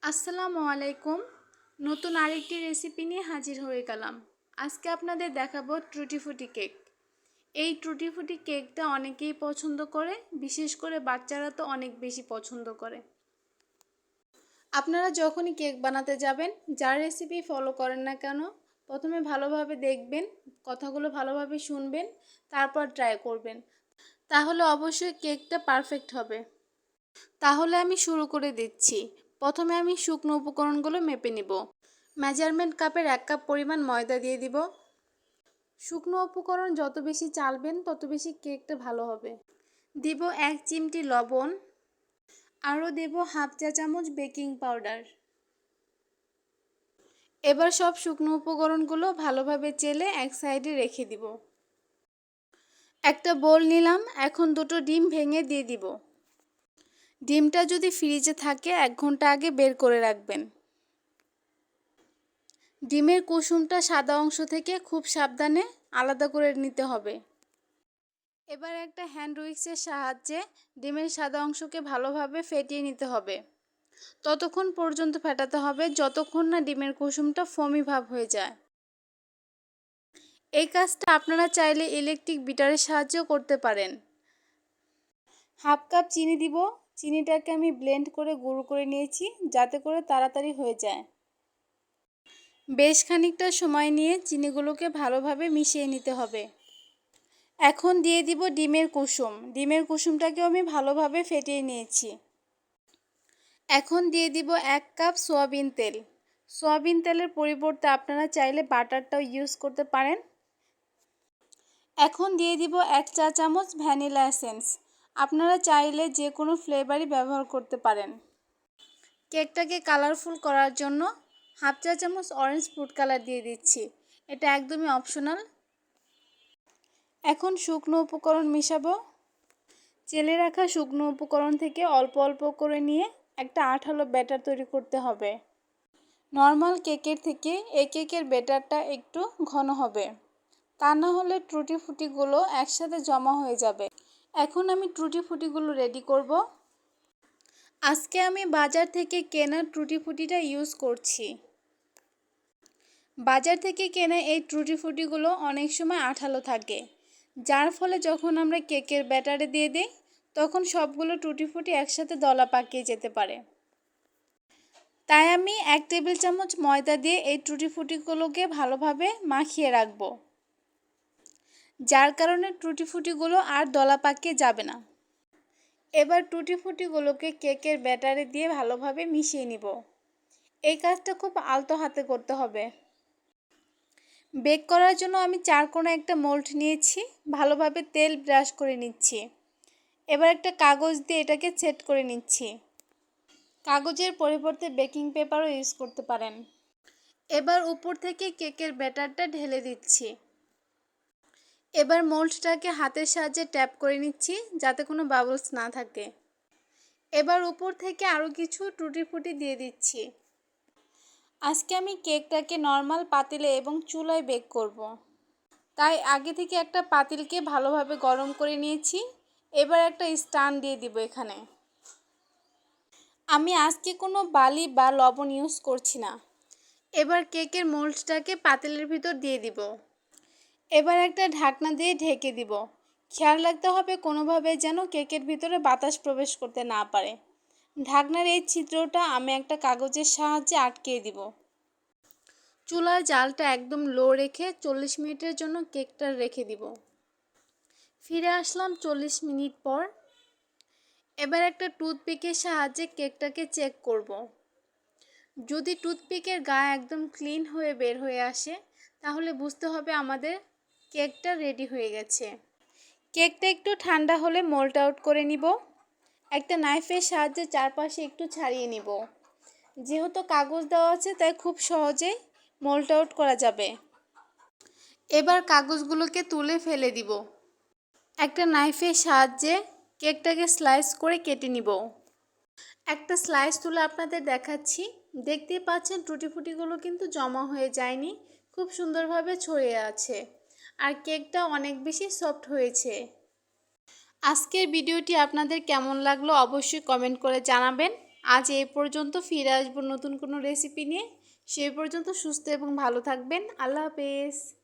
আসসালামু আলাইকুম। নতুন আরেকটি রেসিপি নিয়ে হাজির হয়ে গেলাম। আজকে আপনাদের দেখাবো টুটি ফুটি কেক। এই টুটি ফুটি কেকটা অনেকেই পছন্দ করে, বিশেষ করে বাচ্চারা তো অনেক বেশি পছন্দ করে। আপনারা যখনই কেক বানাতে যাবেন, যার রেসিপি ফলো করেন না কেন, প্রথমে ভালোভাবে দেখবেন, কথাগুলো ভালোভাবে শুনবেন, তারপর ট্রাই করবেন। তাহলে অবশ্যই কেকটা পারফেক্ট হবে। তাহলে আমি শুরু করে দিচ্ছি। প্রথমে আমি শুকনো উপকরণগুলো মেপে নিব। মেজারমেন্ট কাপের 1 কাপ পরিমাণ ময়দা দিয়ে দিব। শুকনো উপকরণ যত বেশি চালবেন তত বেশি কেকটা ভালো হবে। দিব 1 চিমটি লবণ, আরও দেব হাফ চা চামচ বেকিং পাউডার। এবার সব শুকনো উপকরণগুলো ভালোভাবে চেলে এক সাইডে রেখে দিব। একটা বোল নিলাম, এখন দুটো ডিম ভেঙে দিয়ে দিব। ডিমটা যদি ফ্রিজে থাকে 1 ঘন্টা আগে বের করে রাখবেন। ডিমের কুসুমটা সাদা অংশ থেকে খুব সাবধানে আলাদা করে নিতে হবে। এবার একটা হ্যান্ড উইক্সের সাহায্যে ডিমের সাদা অংশকে ভালোভাবে ফেটিয়ে নিতে হবে। ততক্ষণ পর্যন্ত ফেটাতে হবে যতক্ষণ না ডিমের কুসুমটা ফোমি ভাব হয়ে যায়। এই কাজটা আপনারা চাইলে ইলেকট্রিক বিটারের সাহায্যেও করতে পারেন। হাফ কাপ চিনি দিব। চিনিটাকে আমি ব্লেন্ড করে গুঁড়ো করে নিয়েছি যাতে করে তাড়াতাড়ি হয়ে যায়। বেশ খানিকটা সময় নিয়ে চিনিগুলোকে ভালোভাবে মিশিয়ে নিতে হবে। এখন দিয়ে দিব ডিমের কুসুম। ডিমের কুসুমটাকেও আমি ভালোভাবে ফেটিয়ে নিয়েছি। এখন দিয়ে দিব 1 কাপ সয়াবিন তেল। সয়াবিন তেলের পরিবর্তে আপনারা চাইলে বাটারটাও ইউজ করতে পারেন। এখন দিয়ে দিব 1 চা চামচ ভ্যানিলা এসেন্স। আপনারা চাইলে যে কোনো ফ্লেভারই ব্যবহার করতে পারেন। কেকটাকে কালারফুল করার জন্য হাফ চা চামচ অরেঞ্জ ফুড কালার দিয়ে দিচ্ছি। এটা একদমই অপশনাল। এখন শুকনো উপকরণ মিশাবো। চেলে রাখা শুকনো উপকরণ থেকে অল্প অল্প করে নিয়ে একটা আঠালো ব্যাটার তৈরি করতে হবে। নর্মাল কেকের থেকে এই কেকের ব্যাটারটা একটু ঘন হবে, তা না হলে টুটি ফুটিগুলো একসাথে জমা হয়ে যাবে। এখন আমি টুটি ফুটিগুলো রেডি করব। আজকে আমি বাজার থেকে কেনা টুটি ফুটিটা ইউজ করছি। বাজার থেকে কেনা এই টুটি ফুটিগুলো অনেক সময় আঠালো থাকে, যার ফলে যখন আমরা কেকের ব্যাটারে দিয়ে দিই তখন সবগুলো টুটি ফুটি একসাথে দলা পাকিয়ে যেতে পারে। তাই আমি 1 টেবিল চামচ ময়দা দিয়ে এই টুটি ফুটিগুলোকে ভালোভাবে মাখিয়ে রাখব, যার কারণে টুটি ফুটিগুলো আর দলা পাকিয়ে যাবে না। এবার টুটি ফুটিগুলোকে কেকের ব্যাটারে দিয়ে ভালোভাবে মিশিয়ে নিব। এই কাজটা খুব আলতো হাতে করতে হবে। বেক করার জন্য আমি 4 কোণা একটা মোল্ড নিয়েছি, ভালোভাবে তেল ব্রাশ করে নিচ্ছি। এবার একটা কাগজ দিয়ে এটাকে সেট করে নিচ্ছি। কাগজের পরিবর্তে বেকিং পেপারও ইউজ করতে পারেন। এবার উপর থেকে কেকের ব্যাটারটা ঢেলে দিচ্ছি। এবার মোল্ডটাকে হাতের সাহায্যে ট্যাপ করে নিচ্ছি যাতে কোনো বাবলস না থাকে। এবার উপর থেকে আরও কিছু টুটি ফুটি দিয়ে দিচ্ছি। আজকে আমি কেকটাকে নর্মাল পাতিলে এবং চুলায় বেক করব। তাই আগে থেকে একটা পাতিলকে ভালোভাবে গরম করে নিয়েছি। এবার একটা স্ট্যান্ড দিয়ে দিব এখানে। আমি আজকে কোনো বালি বা লবণ ইউজ করছি না। এবার কেকের মোল্ডটাকে পাতিলের ভিতর দিয়ে দিব। এবার একটা ঢাকনা দিয়ে ঢেকে দিব। খেয়াল রাখতে হবে কোনোভাবে যেন কেকের ভিতরে বাতাস প্রবেশ করতে না পারে। ঢাকনার এই ছিদ্রটা আমি একটা কাগজের সাহায্যে আটকিয়ে দিব। চুলার জালটা একদম লো রেখে 40 মিনিটের জন্য কেকটা রেখে দিব। ফিরে আসলাম 40 মিনিট পর। এবার একটা টুথপিকের সাহায্যে কেকটাকে চেক করব। যদি টুথপিকের গা একদম ক্লিন হয়ে বের হয়ে আসে তাহলে বুঝতে হবে আমাদের কেকটা রেডি হয়ে গেছে। কেকটা একটু ঠান্ডা হলে মোল্ড আউট করে নিব। একটা নাইফের সাহায্যে চারপাশে একটু ছাড়িয়ে নিব। যেহেতু কাগজ দেওয়া আছে তাই খুব সহজেই মোল্ড আউট করা যাবে। এবার কাগজগুলোকে তুলে ফেলে দিব। একটা নাইফের সাহায্যে কেকটাকে স্লাইস করে কেটে নিব। একটা স্লাইস তুলে আপনাদের দেখাচ্ছি। দেখতেই পাচ্ছেন টুটি ফুটিগুলো কিন্তু জমা হয়ে যায়নি, খুব সুন্দরভাবে ছড়িয়ে আছে আর কেকটা অনেক বেশি সফট হয়েছে। আজকের ভিডিওটি আপনাদের কেমন লাগলো অবশ্যই কমেন্ট করে জানাবেন। আজ এই পর্যন্ত, ফিরে আসবো নতুন কোনো রেসিপি নিয়ে। সেই পর্যন্ত সুস্থ এবং ভালো থাকবেন। আল্লাহ হাফেজ।